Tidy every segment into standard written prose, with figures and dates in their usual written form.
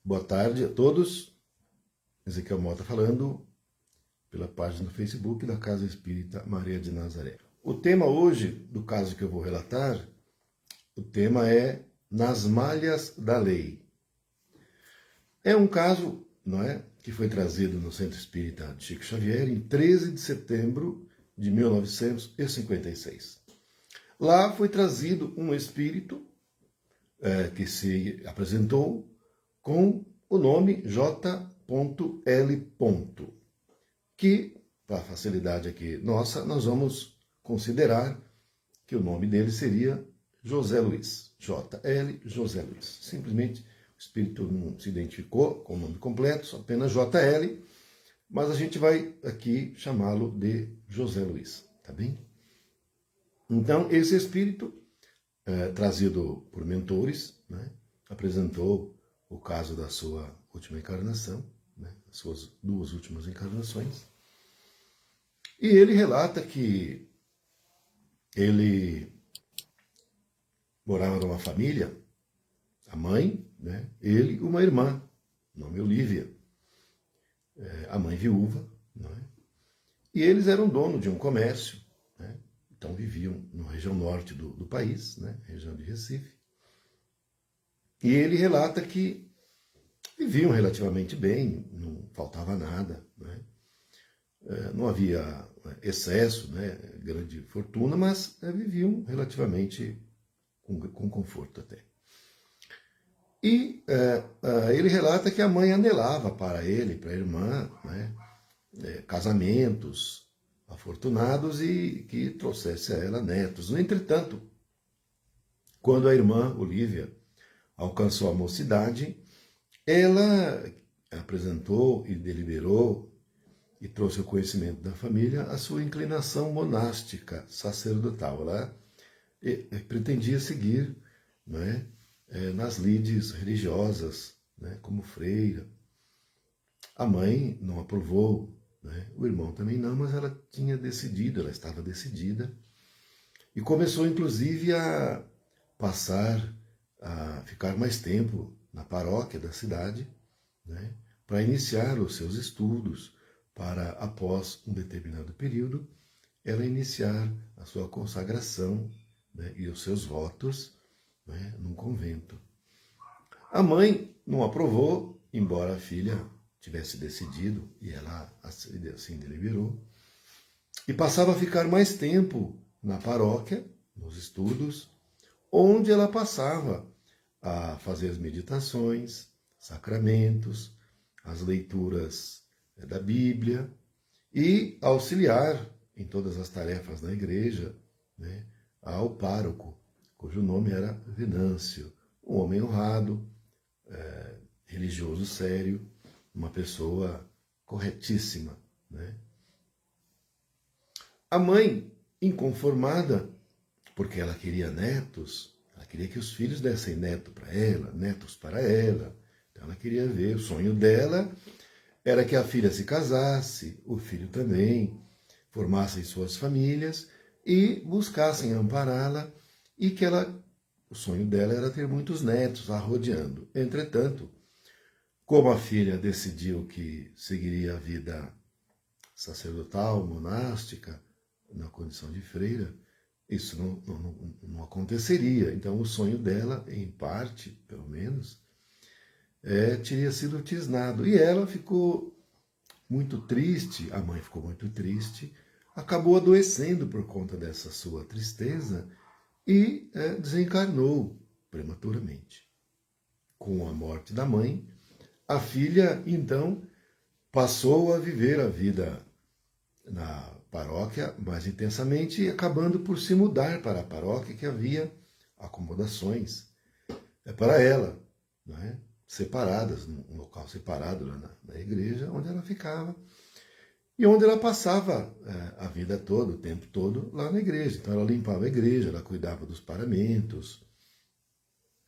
Boa tarde a todos. Ezequiel Mota falando pela página do Facebook da Casa Espírita Maria de Nazaré. O tema hoje, do caso que eu vou relatar, o tema é Nas Malhas da Lei. É um caso, não é, que foi trazido no Centro Espírita de Chico Xavier em 13 de setembro de 1956. Lá foi trazido um espírito que se apresentou com o nome J.L. que, para facilidade aqui nossa, nós vamos considerar que o nome dele seria José Luiz. J.L. José Luiz. Simplesmente o espírito não se identificou com o nome completo, só apenas J.L., mas a gente vai aqui chamá-lo de José Luiz, tá bem? Então, esse espírito, trazido por mentores, né, apresentou o caso da sua última encarnação, né, as suas duas últimas encarnações, e ele relata que ele morava numa família, a mãe, né, ele e uma irmã, nome Olívia, a mãe viúva, não é? E eles eram donos de um comércio, né? Então viviam na região norte do país, né? Região de Recife. E ele relata que viviam relativamente bem, não faltava nada, né? Não havia excesso, né? Grande fortuna, mas viviam relativamente com conforto até. E ele relata que a mãe anelava para ele, para a irmã, né? Casamentos afortunados e que trouxesse a ela netos. No entretanto, quando a irmã Olívia alcançou a mocidade, ela apresentou e deliberou e trouxe ao conhecimento da família a sua inclinação monástica, sacerdotal. Ela pretendia seguir, não é, nas lides religiosas, né, como freira. A mãe não aprovou, né? O irmão também não, mas ela tinha decidido, ela estava decidida. E começou, inclusive, a passar a ficar mais tempo na paróquia da cidade, né? Para iniciar os seus estudos, para, após um determinado período, ela iniciar a sua consagração, né? E os seus votos, né? Num convento. A mãe não aprovou, embora a filha tivesse decidido, e ela assim deliberou, e passava a ficar mais tempo na paróquia, nos estudos, onde ela passava a fazer as meditações, sacramentos, as leituras da Bíblia, e auxiliar em todas as tarefas da igreja, né, ao pároco, cujo nome era Venâncio, um homem honrado, religioso sério, uma pessoa corretíssima, né? A mãe, inconformada, porque ela queria netos, ela queria que os filhos dessem netos para ela, então ela queria ver, o sonho dela era que a filha se casasse, o filho também, formassem suas famílias e buscassem ampará-la, e que o sonho dela era ter muitos netos a rodeando. Entretanto, como a filha decidiu que seguiria a vida sacerdotal, monástica, na condição de freira, isso não aconteceria. Então, o sonho dela, em parte, pelo menos, teria sido tisnado. E ela ficou muito triste, a mãe ficou muito triste, acabou adoecendo por conta dessa sua tristeza e desencarnou prematuramente. Com a morte da mãe, a filha, então, passou a viver a vida na paróquia mais intensamente e acabando por se mudar para a paróquia, que havia acomodações para ela, não é? Separadas, num local separado lá na igreja, onde ela ficava e onde ela passava a vida toda, o tempo todo, lá na igreja. Então ela limpava a igreja, ela cuidava dos paramentos,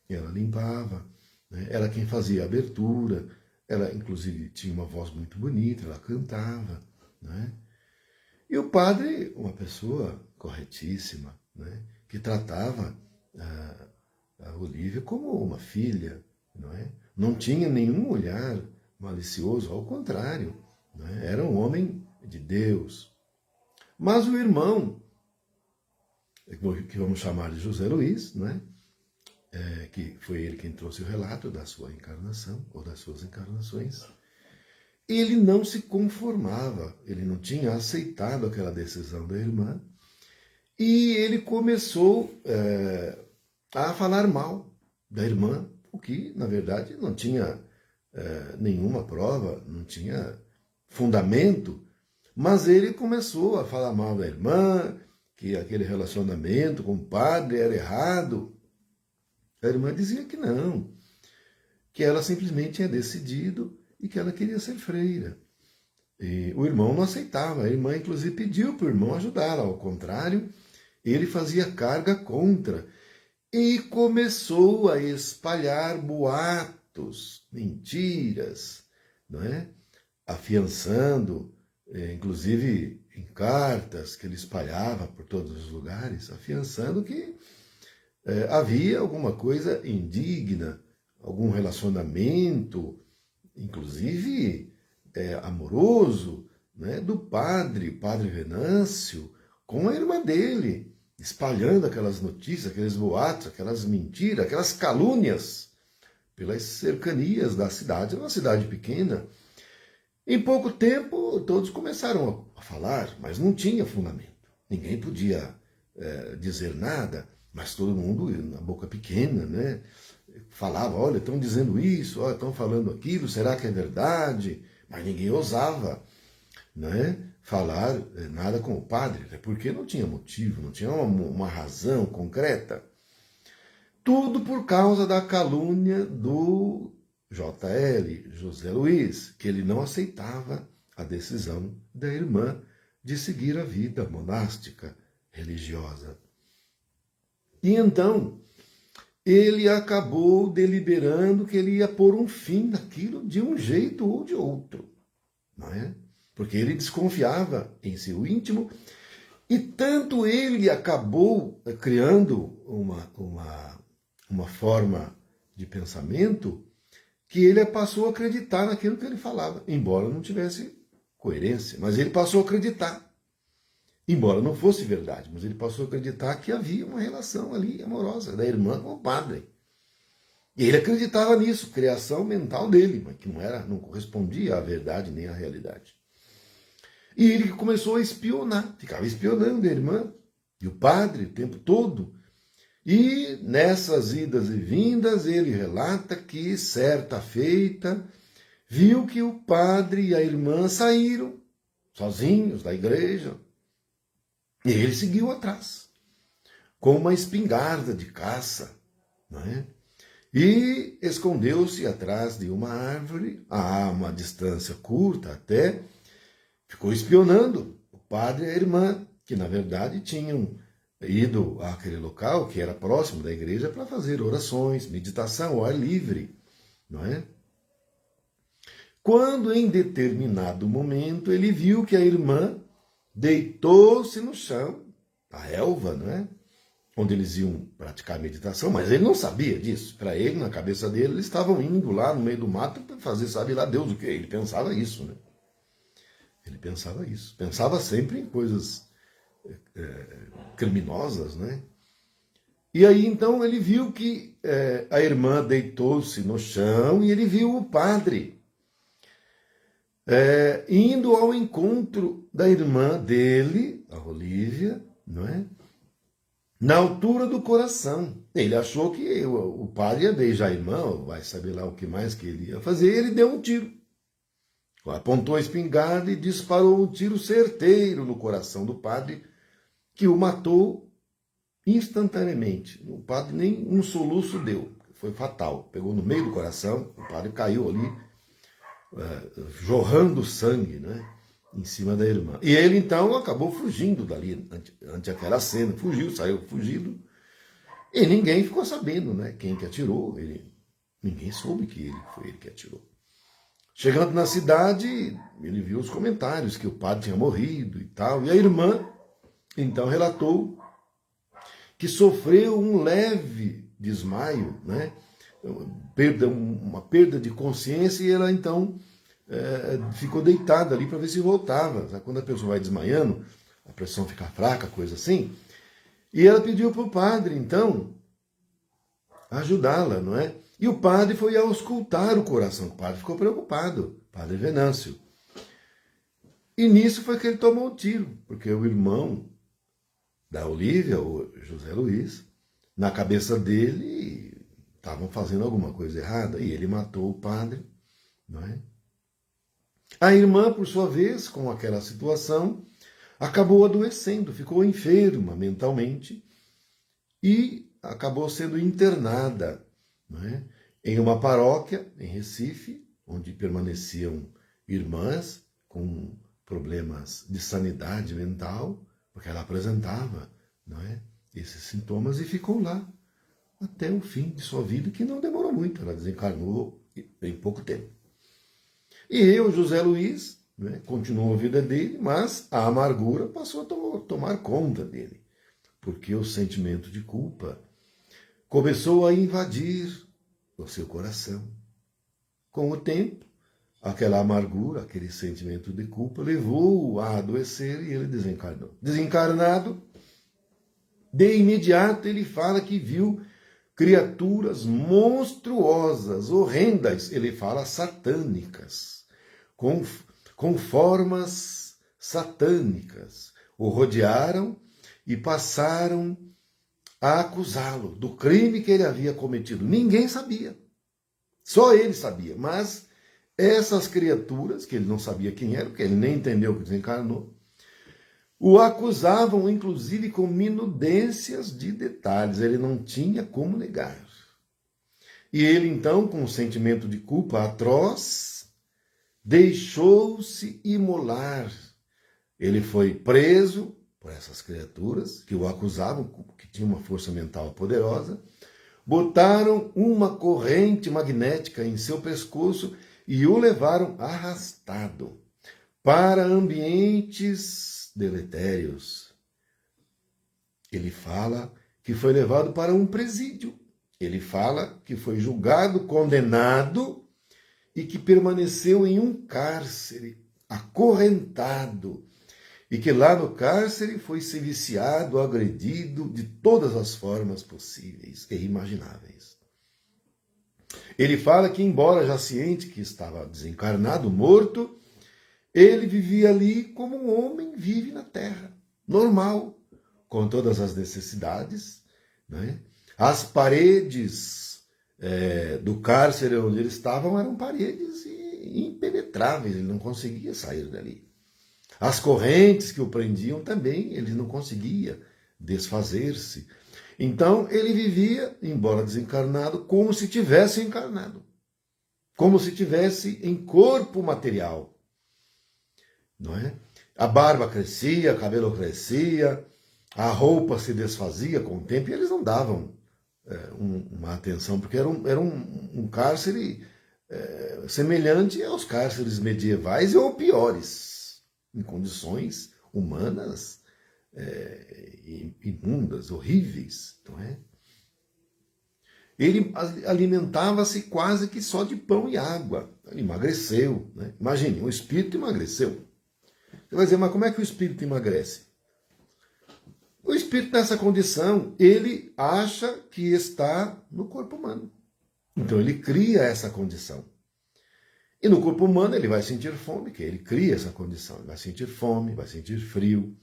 ela limpava, né? Era quem fazia a abertura, ela inclusive tinha uma voz muito bonita, ela cantava, né? E o padre, uma pessoa corretíssima, né? Que tratava a Olívia como uma filha, não é? não tinha nenhum olhar malicioso, ao contrário, né? Era um homem de Deus. Mas o irmão, que vamos chamar de José Luiz, né? Que foi ele quem trouxe o relato da sua encarnação, ou das suas encarnações, ele não se conformava, ele não tinha aceitado aquela decisão da irmã, e ele começou a falar mal da irmã, o que, na verdade, não tinha nenhuma prova, não tinha fundamento, mas ele começou a falar mal da irmã, que aquele relacionamento com o padre era errado. A irmã dizia que não, que ela simplesmente tinha decidido e que ela queria ser freira. E o irmão não aceitava, a irmã inclusive pediu para o irmão ajudá-la, ao contrário, ele fazia carga contra e começou a espalhar boatos, mentiras, não é? Afiançando, inclusive em cartas que ele espalhava por todos os lugares, afiançando que havia alguma coisa indigna, algum relacionamento, inclusive amoroso, né, do padre Venâncio, com a irmã dele, espalhando aquelas notícias, aqueles boatos, aquelas mentiras, aquelas calúnias pelas cercanias da cidade. Era uma cidade pequena. Em pouco tempo, todos começaram a falar, mas não tinha fundamento. Ninguém podia dizer nada, mas todo mundo, na boca pequena, né, falava, olha, estão dizendo isso, olha, estão falando aquilo, será que é verdade? Mas ninguém ousava, né, falar nada com o padre, porque não tinha motivo, não tinha uma razão concreta. Tudo por causa da calúnia do JL, José Luiz, que ele não aceitava a decisão da irmã de seguir a vida monástica, religiosa. E então, ele acabou deliberando que ele ia pôr um fim naquilo de um jeito ou de outro, não é? Porque ele desconfiava em seu íntimo, e tanto ele acabou criando uma forma de pensamento que ele passou a acreditar naquilo que ele falava, embora não tivesse coerência, mas ele passou a acreditar. Embora não fosse verdade, mas ele passou a acreditar que havia uma relação ali amorosa da irmã com o padre. E ele acreditava nisso, criação mental dele, mas que não correspondia à verdade nem à realidade. E ele começou a espionar, ficava espionando a irmã e o padre o tempo todo. E nessas idas e vindas ele relata que, certa feita, viu que o padre e a irmã saíram sozinhos da igreja. E ele seguiu atrás, com uma espingarda de caça, não é? E escondeu-se atrás de uma árvore, a uma distância curta até, ficou espionando o padre e a irmã, que na verdade tinham ido àquele local que era próximo da igreja para fazer orações, meditação ao ar livre, não é? Quando em determinado momento ele viu que a irmã deitou-se no chão, a relva, não é? Onde eles iam praticar meditação, mas ele não sabia disso. Para ele, na cabeça dele, eles estavam indo lá no meio do mato para fazer, sabe lá Deus o que. Ele pensava isso, né? Ele pensava isso. Pensava sempre em coisas criminosas, né? E aí, então, ele viu que a irmã deitou-se no chão e ele viu o padre indo ao encontro da irmã dele, a Olívia, não é? Na altura do coração. Ele achou que o padre ia beijar a irmã, vai saber lá o que mais que ele ia fazer, e ele deu um tiro. Apontou a espingarda e disparou um tiro certeiro no coração do padre, que o matou instantaneamente. O padre nem um soluço deu, foi fatal. Pegou no meio do coração, o padre caiu ali, jorrando sangue, né, em cima da irmã. E ele então acabou fugindo dali, ante aquela cena, saiu fugido, e ninguém ficou sabendo, né, quem que atirou. Ninguém soube que foi ele que atirou. Chegando na cidade, ele viu os comentários que o padre tinha morrido e tal, e a irmã então relatou que sofreu um leve desmaio, né, uma perda de consciência, e ela então ficou deitada ali para ver se voltava. Sabe? Quando a pessoa vai desmaiando, a pressão fica fraca, coisa assim. E ela pediu para o padre, então, ajudá-la, não é? E o padre foi auscultar o coração. O padre ficou preocupado, o padre Venâncio. E nisso foi que ele tomou um tiro, porque o irmão da Olívia, o José Luiz, na cabeça dele, estavam fazendo alguma coisa errada, e ele matou o padre, não é? A irmã, por sua vez, com aquela situação, acabou adoecendo, ficou enferma mentalmente e acabou sendo internada, não é? Em uma paróquia em Recife, onde permaneciam irmãs com problemas de sanidade mental, porque ela apresentava, não é, esses sintomas, e ficou lá até o fim de sua vida, que não demorou muito, ela desencarnou em pouco tempo. E eu, José Luiz, né, continuou a vida dele, mas a amargura passou a tomar conta dele, porque o sentimento de culpa começou a invadir o seu coração. Com o tempo, aquela amargura, aquele sentimento de culpa levou-o a adoecer e ele desencarnou. Desencarnado, de imediato ele fala que viu criaturas monstruosas, horrendas, ele fala satânicas, com formas satânicas. O rodearam e passaram a acusá-lo do crime que ele havia cometido. Ninguém sabia. Só ele sabia. Mas essas criaturas, que ele não sabia quem eram, porque ele nem entendeu que desencarnou, o acusavam, inclusive, com minudências de detalhes. Ele não tinha como negar. E ele, então, com um sentimento de culpa atroz, deixou-se imolar. Ele foi preso por essas criaturas que o acusavam, que tinham uma força mental poderosa, botaram uma corrente magnética em seu pescoço e o levaram arrastado para ambientes deletérios. Ele fala que foi levado para um presídio. Ele fala que foi julgado, condenado e que permaneceu em um cárcere, acorrentado, e que lá no cárcere foi se viciado, agredido de todas as formas possíveis e imagináveis. Ele fala que, embora já ciente que estava desencarnado, morto, ele vivia ali como um homem vive na terra, normal, com todas as necessidades, né? As paredes do cárcere onde eles estavam eram paredes impenetráveis, ele não conseguia sair dali. As correntes que o prendiam também, ele não conseguia desfazer-se. Então ele vivia, embora desencarnado, como se tivesse encarnado, como se tivesse em corpo material. Não é? A barba crescia, o cabelo crescia, a roupa se desfazia com o tempo, e eles não davam uma atenção, porque era um cárcere semelhante aos cárceres medievais ou piores, em condições humanas imundas, horríveis, não é? Ele alimentava-se quase que só de pão e água. Ele emagreceu, né? Imagine, o espírito emagreceu. Você vai dizer, mas como é que o espírito emagrece? O espírito nessa condição, ele acha que está no corpo humano. Então ele cria essa condição. E no corpo humano ele vai sentir fome, que ele cria essa condição. Ele vai sentir fome, vai sentir frio,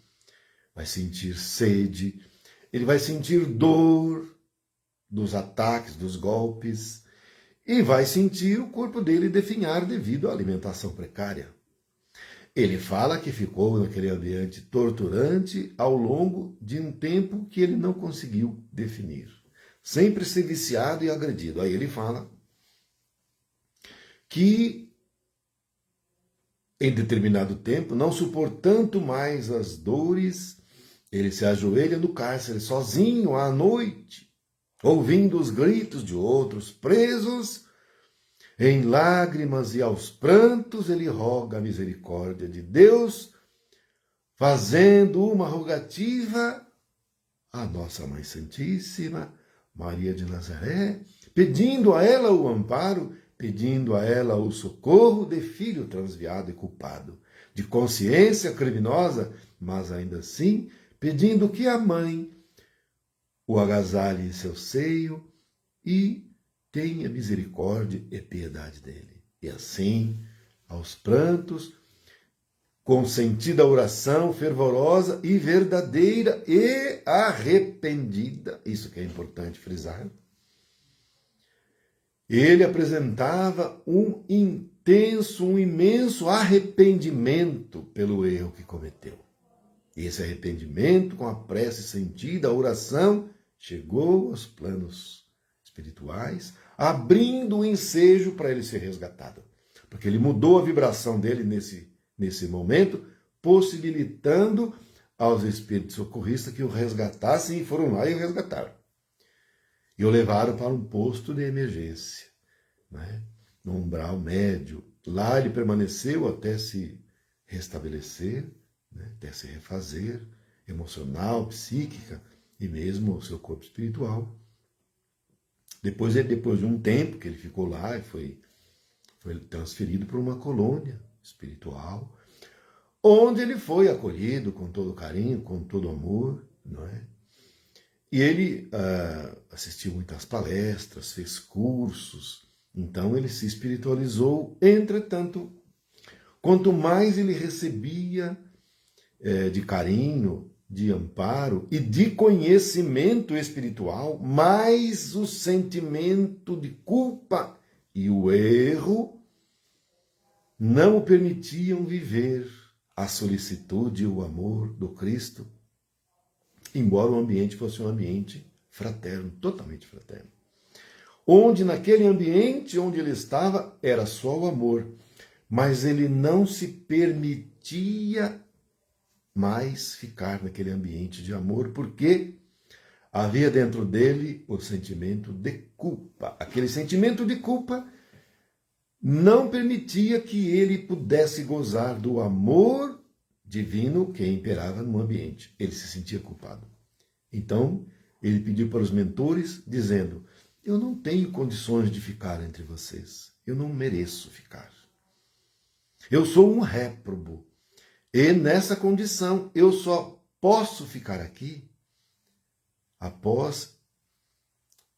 vai sentir sede, ele vai sentir dor dos ataques, dos golpes, e vai sentir o corpo dele definhar devido à alimentação precária. Ele fala que ficou naquele ambiente torturante ao longo de um tempo que ele não conseguiu definir. Sempre ser viciado e agredido. Aí ele fala que em determinado tempo, não suportando mais as dores, ele se ajoelha no cárcere sozinho à noite, ouvindo os gritos de outros presos. Em lágrimas e aos prantos, ele roga a misericórdia de Deus, fazendo uma rogativa à Nossa Mãe Santíssima, Maria de Nazaré, pedindo a ela o amparo, pedindo a ela o socorro de filho transviado e culpado, de consciência criminosa, mas ainda assim pedindo que a mãe o agasalhe em seu seio e tenha misericórdia e piedade dele. E assim, aos prantos, com sentida oração fervorosa e verdadeira e arrependida, isso que é importante frisar, ele apresentava um intenso, um imenso arrependimento pelo erro que cometeu. E esse arrependimento, com a prece sentida, a oração, chegou aos planos espirituais, abrindo o ensejo para ele ser resgatado. Porque ele mudou a vibração dele nesse momento, possibilitando aos espíritos socorristas que o resgatassem, e foram lá e o resgataram. E o levaram para um posto de emergência, né? No umbral médio. Lá ele permaneceu até se restabelecer, né? Até se refazer, emocional, psíquica e mesmo o seu corpo espiritual. Depois de um tempo que ele ficou lá, foi transferido para uma colônia espiritual, onde ele foi acolhido com todo carinho, com todo amor, não é? E ele assistiu muitas palestras, fez cursos, então ele se espiritualizou. Entretanto, quanto mais ele recebia de carinho, de amparo e de conhecimento espiritual, mais o sentimento de culpa e o erro não o permitiam viver a solicitude e o amor do Cristo, embora o ambiente fosse um ambiente fraterno, totalmente fraterno. Onde naquele ambiente onde ele estava era só o amor, mas ele não se permitia mais ficar naquele ambiente de amor, porque havia dentro dele o sentimento de culpa. Aquele sentimento de culpa não permitia que ele pudesse gozar do amor divino que imperava no ambiente. Ele se sentia culpado. Então, ele pediu para os mentores, dizendo: eu não tenho condições de ficar entre vocês. Eu não mereço ficar. Eu sou um réprobo. E nessa condição, eu só posso ficar aqui após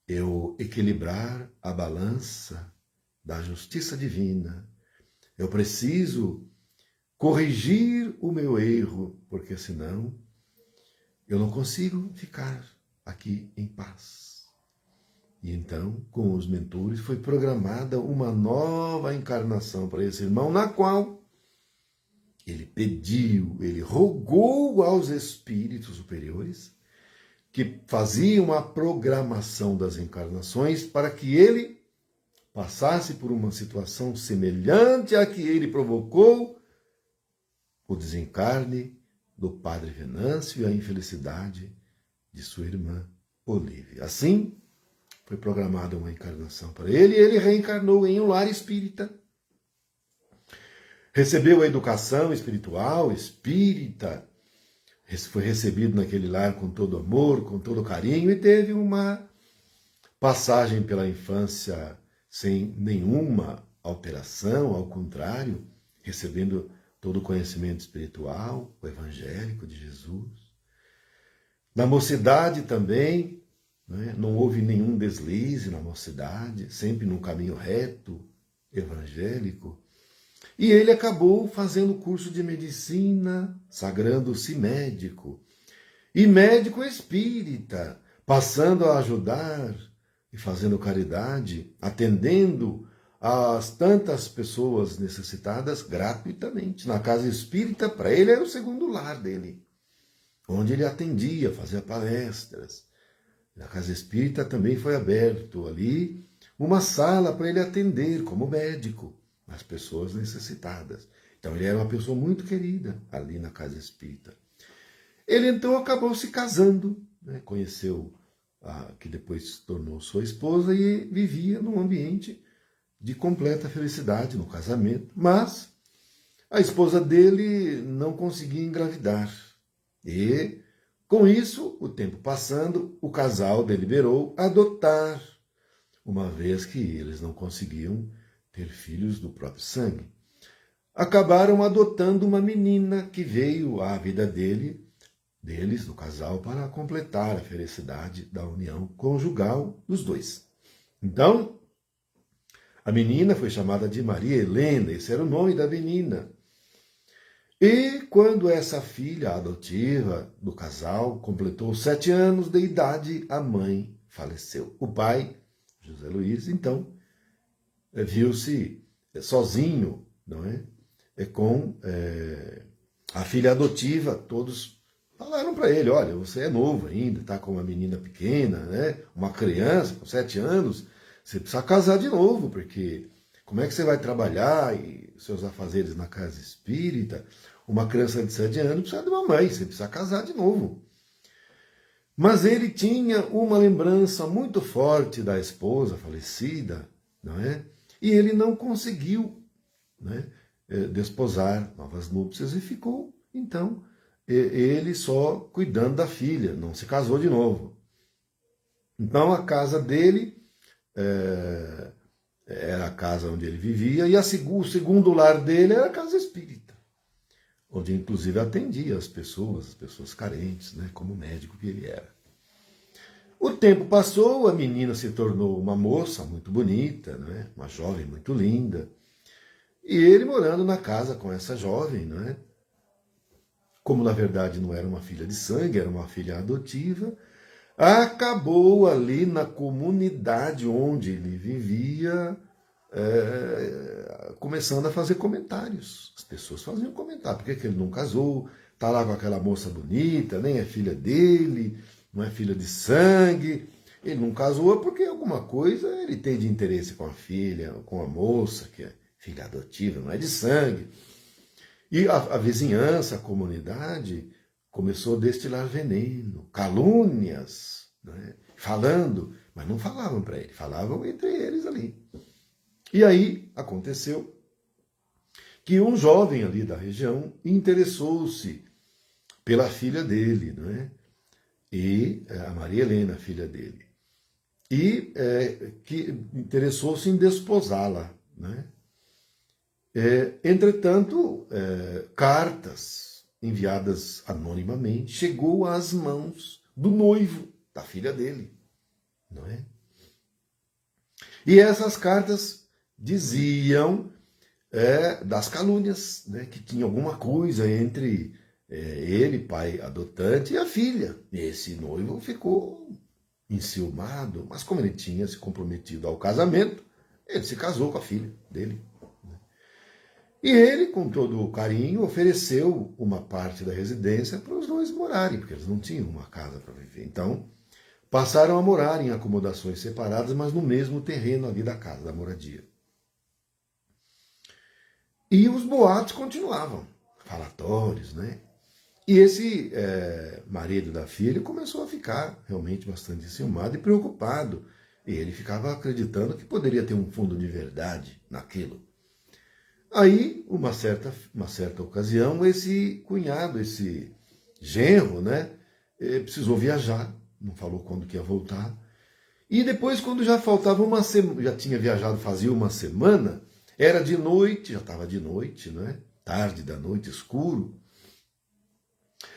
eu equilibrar a balança da justiça divina. Eu preciso corrigir o meu erro, porque senão eu não consigo ficar aqui em paz. E então, com os mentores, foi programada uma nova encarnação para esse irmão, na qual ele pediu, ele rogou aos espíritos superiores que faziam a programação das encarnações para que ele passasse por uma situação semelhante à que ele provocou o desencarne do padre Venâncio e a infelicidade de sua irmã Olívia. Assim, foi programada uma encarnação para ele e ele reencarnou em um lar espírita. Recebeu a educação espiritual, espírita, foi recebido naquele lar com todo amor, com todo carinho, e teve uma passagem pela infância sem nenhuma alteração, ao contrário, recebendo todo o conhecimento espiritual, o evangélico de Jesus. Na mocidade também, não houve nenhum deslize na mocidade, sempre num caminho reto, evangélico. E ele acabou fazendo o curso de medicina, sagrando-se médico. E médico espírita, passando a ajudar e fazendo caridade, atendendo às tantas pessoas necessitadas gratuitamente. Na casa espírita, para ele, era o segundo lar dele, onde ele atendia, fazia palestras. Na casa espírita também foi aberto ali uma sala para ele atender como médico as pessoas necessitadas. Então ele era uma pessoa muito querida ali na casa espírita. Ele então acabou se casando, conheceu a que depois se tornou sua esposa e vivia num ambiente de completa felicidade no casamento. Mas a esposa dele não conseguia engravidar. E com isso, o tempo passando, o casal deliberou adotar uma vez que eles não conseguiam ter filhos do próprio sangue. Acabaram adotando uma menina que veio à vida deles, do casal, para completar a felicidade da união conjugal dos dois. Então, a menina foi chamada de Maria Helena, esse era o nome da menina. E quando essa filha adotiva do casal completou 7 anos de idade, a mãe faleceu. O pai, José Luiz, então, viu-se sozinho, não é? Com a filha adotiva. Todos falaram para ele: olha, você é novo ainda, está com uma menina pequena, né? Uma criança com 7 anos, você precisa casar de novo, porque como é que você vai trabalhar e seus afazeres na casa espírita? Uma criança de 7 anos precisa de uma mãe, você precisa casar de novo. Mas ele tinha uma lembrança muito forte da esposa falecida, não é? E ele não conseguiu, né, desposar novas núpcias e ficou, então, ele só cuidando da filha, não se casou de novo. Então a casa dele era a casa onde ele vivia, e o segundo lar dele era a casa espírita, onde inclusive atendia as pessoas carentes, né, como médico que ele era. O tempo passou, a menina se tornou uma moça muito bonita, né, uma jovem muito linda, e ele morando na casa com essa jovem, né, como na verdade não era uma filha de sangue, era uma filha adotiva, acabou ali na comunidade onde ele vivia, começando a fazer comentários. As pessoas faziam comentário: por que ele não casou? Está lá com aquela moça bonita, nem é filha dele, não é filha de sangue. Ele não casou porque alguma coisa ele tem de interesse com a filha, com a moça, que é filha adotiva, não é de sangue. E a vizinhança, a comunidade, começou a destilar veneno, calúnias, né? Falando, mas não falavam para ele, falavam entre eles ali. E aí aconteceu que um jovem ali da região interessou-se pela filha dele, né? E a Maria Helena, filha dele, e que interessou-se em desposá-la, né? Entretanto, cartas enviadas anonimamente chegou às mãos do noivo da filha dele, não é? E essas cartas diziam das calúnias, né, que tinha alguma coisa entre ele, pai adotante, e a filha. Esse noivo ficou enciumado, mas como ele tinha se comprometido ao casamento, ele se casou com a filha dele. E ele, com todo o carinho, ofereceu uma parte da residência para os dois morarem, porque eles não tinham uma casa para viver. Então, passaram a morar em acomodações separadas, mas no mesmo terreno ali da casa, da moradia. E os boatos continuavam, falatórios, né? E esse marido da filha começou a ficar realmente bastante enciumado e preocupado. E ele ficava acreditando que poderia ter um fundo de verdade naquilo. Aí, uma certa ocasião, esse cunhado, esse genro, né, precisou viajar, não falou quando que ia voltar. E depois, quando já faltava uma semana, já tinha viajado fazia uma semana, era de noite, já estava de noite, né, tarde da noite, escuro.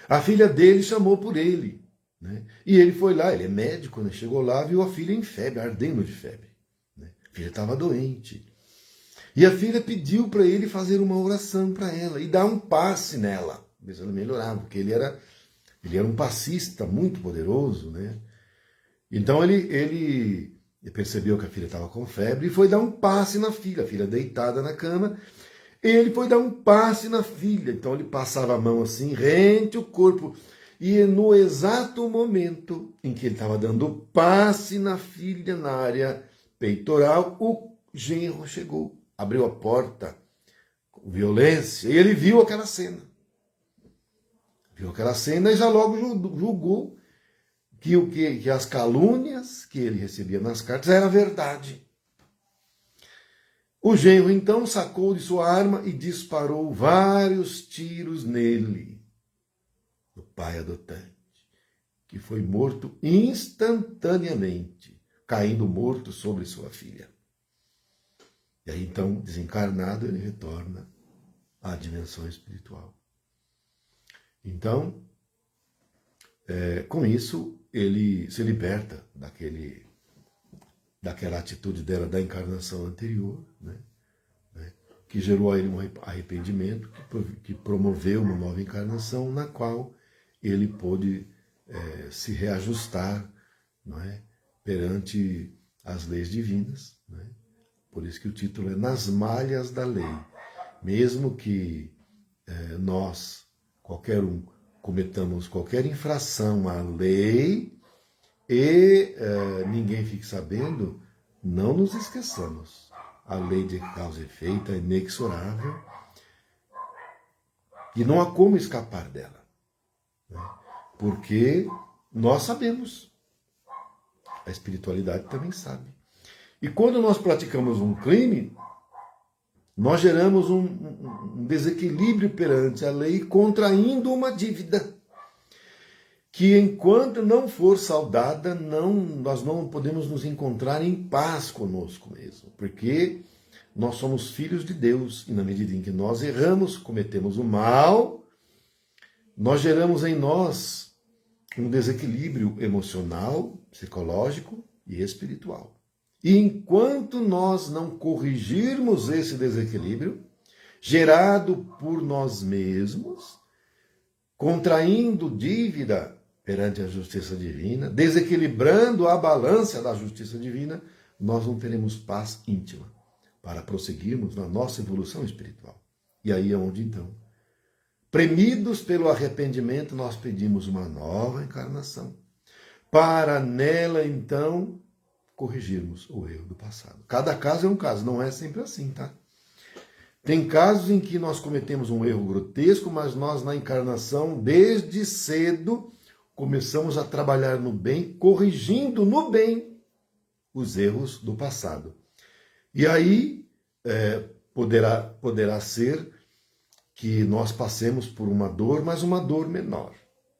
A filha dele chamou por ele, né, e ele foi lá, ele é médico, né, chegou lá, viu a filha em febre, ardendo de febre, né, a filha estava doente. E a filha pediu para ele fazer uma oração para ela e dar um passe nela, ver se ela melhorava, porque ele era um passista muito poderoso, né? Então ele percebeu que a filha estava com febre e foi dar um passe na filha, a filha deitada na cama. Ele foi dar um passe na filha, então ele passava a mão assim, rente o corpo. E no exato momento em que ele estava dando passe na filha, na área peitoral, o genro chegou. Abriu a porta com violência e ele viu aquela cena. Viu aquela cena e já logo julgou que as calúnias que ele recebia nas cartas era verdade. O genro então sacou de sua arma e disparou vários tiros nele, no pai adotante, que foi morto instantaneamente, caindo morto sobre sua filha. E aí então, desencarnado, ele retorna à dimensão espiritual. Então, com isso, ele se liberta daquela atitude dela da encarnação anterior, né? Que gerou a ele um arrependimento, que promoveu uma nova encarnação, na qual ele pôde se reajustar, não é? Perante as leis divinas, né? Por isso que o título é Nas Malhas da Lei. Mesmo que nós, qualquer um, cometamos qualquer infração à lei e ninguém fique sabendo, não nos esqueçamos. A lei de causa e efeito é inexorável e não há como escapar dela, né? Porque nós sabemos, a espiritualidade também sabe. E quando nós praticamos um crime, nós geramos um desequilíbrio perante a lei, contraindo uma dívida que, enquanto não for saldada, nós não podemos nos encontrar em paz conosco mesmo, porque nós somos filhos de Deus, e na medida em que nós erramos, cometemos o mal, nós geramos em nós um desequilíbrio emocional, psicológico e espiritual. E enquanto nós não corrigirmos esse desequilíbrio, gerado por nós mesmos, contraindo dívida perante a justiça divina, desequilibrando a balança da justiça divina, nós não teremos paz íntima para prosseguirmos na nossa evolução espiritual. E aí é onde, então, premidos pelo arrependimento, nós pedimos uma nova encarnação, para nela, então, corrigirmos o erro do passado. Cada caso é um caso, não é sempre assim, tá? Tem casos em que nós cometemos um erro grotesco, mas nós, na encarnação, desde cedo, começamos a trabalhar no bem, corrigindo no bem os erros do passado. E aí poderá ser que nós passemos por uma dor, mas uma dor menor,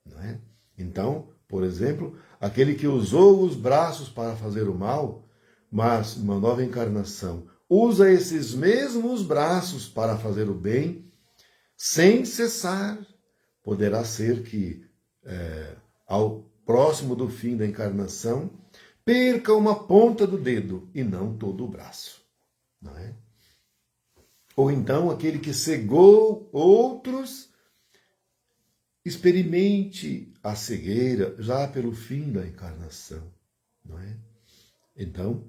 não é? Então, por exemplo, aquele que usou os braços para fazer o mal, mas uma nova encarnação usa esses mesmos braços para fazer o bem, sem cessar, poderá ser que, ao próximo do fim da encarnação, perca uma ponta do dedo e não todo o braço, não é? Ou então aquele que cegou outros, experimente a cegueira já pelo fim da encarnação, não é? Então,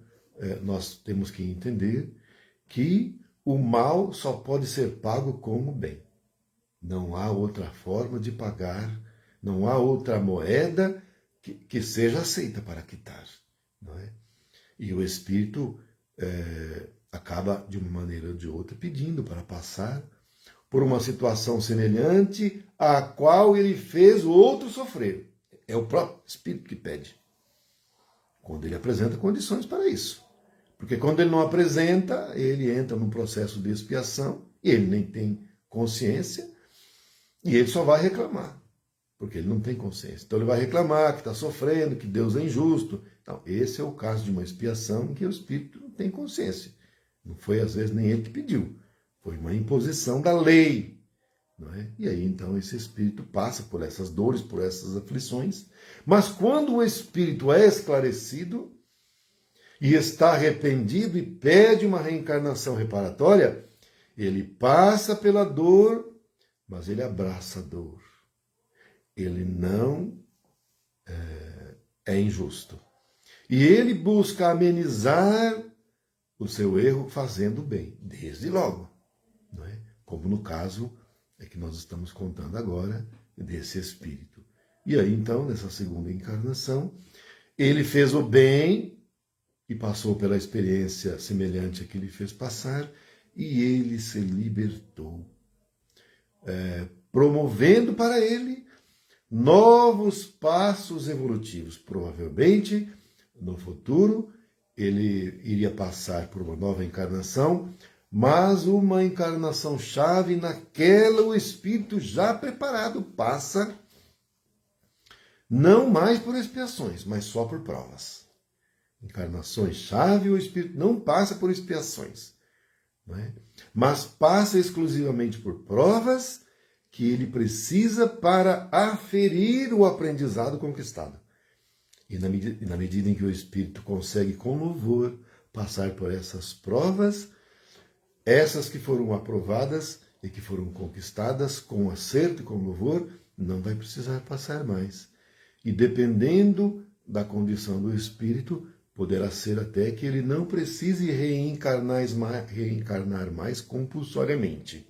nós temos que entender que o mal só pode ser pago com o bem. Não há outra forma de pagar, não há outra moeda que seja aceita para quitar, não é? E o espírito acaba, de uma maneira ou de outra, pedindo para passar por uma situação semelhante à qual ele fez o outro sofrer. É o próprio espírito que pede, quando ele apresenta condições para isso. Porque quando ele não apresenta, ele entra num processo de expiação, e ele nem tem consciência, e ele só vai reclamar, porque ele não tem consciência. Então ele vai reclamar que está sofrendo, que Deus é injusto. Então, esse é o caso de uma expiação em que o espírito não tem consciência. Não foi, às vezes, nem ele que pediu. Foi uma imposição da lei, não é? E aí, então, esse espírito passa por essas dores, por essas aflições. Mas quando o espírito é esclarecido e está arrependido e pede uma reencarnação reparatória, ele passa pela dor, mas ele abraça a dor. Ele não é injusto. E ele busca amenizar o seu erro fazendo bem, desde logo, não é? Como no caso que nós estamos contando agora desse espírito. E aí, então, nessa segunda encarnação, ele fez o bem e passou pela experiência semelhante a que ele fez passar, e ele se libertou, promovendo para ele novos passos evolutivos. Provavelmente, no futuro, ele iria passar por uma nova encarnação, mas uma encarnação chave naquela o espírito já preparado passa não mais por expiações, mas só por provas. Encarnações-chave, o Espírito não passa por expiações, não é? Mas passa exclusivamente por provas que ele precisa para aferir o aprendizado conquistado. E na medida em que o Espírito consegue, com louvor, passar por essas provas, essas que foram aprovadas e que foram conquistadas com acerto e com louvor, não vai precisar passar mais. E dependendo da condição do Espírito, poderá ser até que ele não precise reencarnar mais compulsoriamente.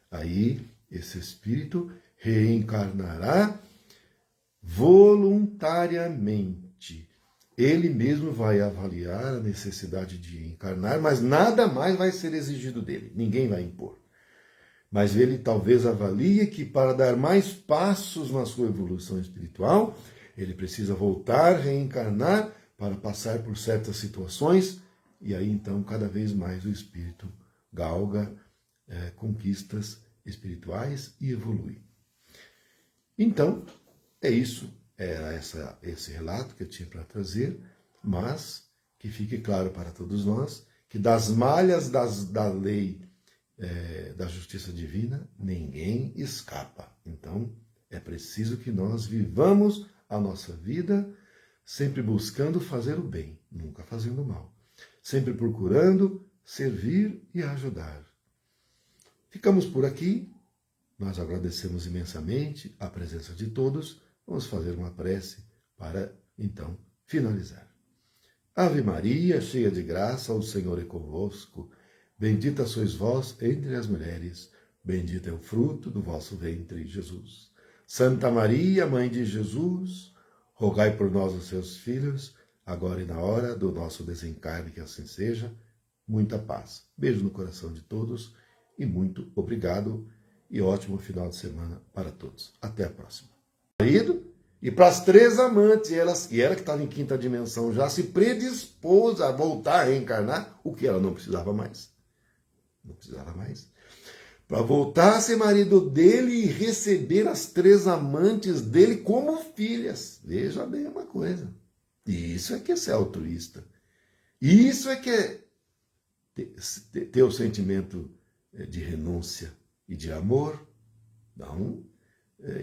Aí, esse Espírito reencarnará voluntariamente. Ele mesmo vai avaliar a necessidade de encarnar, mas nada mais vai ser exigido dele. Ninguém vai impor. Mas ele talvez avalie que para dar mais passos na sua evolução espiritual, ele precisa voltar, reencarnar, para passar por certas situações, e aí então cada vez mais o Espírito galga conquistas espirituais e evolui. Então, é isso. Era esse relato que eu tinha para trazer, mas que fique claro para todos nós que das malhas da lei da justiça divina ninguém escapa. Então é preciso que nós vivamos a nossa vida sempre buscando fazer o bem, nunca fazendo o mal, sempre procurando servir e ajudar. Ficamos por aqui. Nós agradecemos imensamente a presença de todos. Vamos fazer uma prece para, então, finalizar. Ave Maria, cheia de graça, o Senhor é convosco. Bendita sois vós entre as mulheres. Bendito é o fruto do vosso ventre, Jesus. Santa Maria, Mãe de Jesus, rogai por nós, os seus filhos, agora e na hora do nosso desencarne, que assim seja. Muita paz. Beijo no coração de todos e muito obrigado e ótimo final de semana para todos. Até a próxima. Marido, e para as 3 amantes, e ela que estava em 5ª dimensão já se predispôs a voltar a reencarnar, o que ela não precisava mais. Não precisava mais. Para voltar a ser marido dele e receber as 3 amantes dele como filhas. Veja bem uma coisa. E isso é que é ser altruísta. Isso é que é ter o sentimento de renúncia e de amor. Não.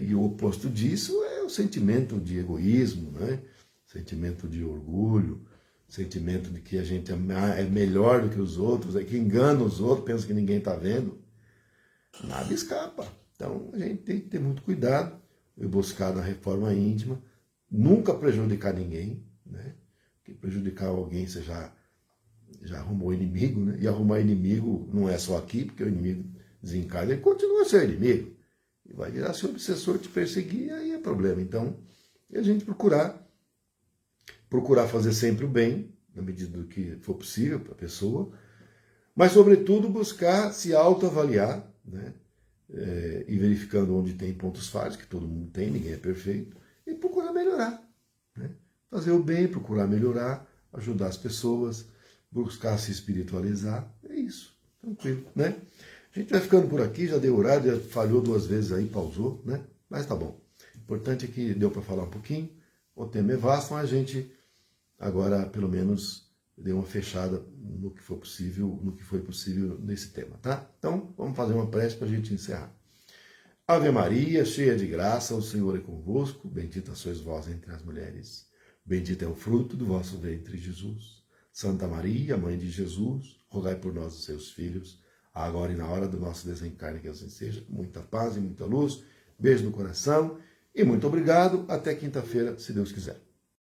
E o oposto disso é o sentimento de egoísmo, né? Sentimento de orgulho, sentimento de que a gente é melhor do que os outros, que engana os outros, pensa que ninguém está vendo. Nada escapa. Então a gente tem que ter muito cuidado e buscar na reforma íntima, nunca prejudicar ninguém, né? Porque prejudicar alguém você já arrumou inimigo, né? E arrumar inimigo não é só aqui, porque o inimigo desencarna, ele continua a ser inimigo. E vai virar seu obsessor, te perseguir, aí é problema. Então, a gente procurar fazer sempre o bem, na medida do que for possível para a pessoa, mas, sobretudo, buscar se autoavaliar, né? E verificando onde tem pontos falhos, que todo mundo tem, ninguém é perfeito, e procurar melhorar. Né? Fazer o bem, procurar melhorar, ajudar as pessoas, buscar se espiritualizar, é isso, tranquilo, né? A gente vai ficando por aqui, já deu horário, já falhou 2 vezes aí, pausou, né? Mas tá bom. O importante é que deu para falar um pouquinho, o tema é vasto, mas a gente agora, pelo menos, deu uma fechada no que foi possível nesse tema, tá? Então, vamos fazer uma prece para a gente encerrar. Ave Maria, cheia de graça, o Senhor é convosco, bendita sois vós entre as mulheres, bendito é o fruto do vosso ventre, Jesus. Santa Maria, Mãe de Jesus, rogai por nós, os seus filhos, agora e na hora do nosso desencarne, que assim seja. Muita paz e muita luz. Beijo no coração e muito obrigado. Até quinta-feira, se Deus quiser.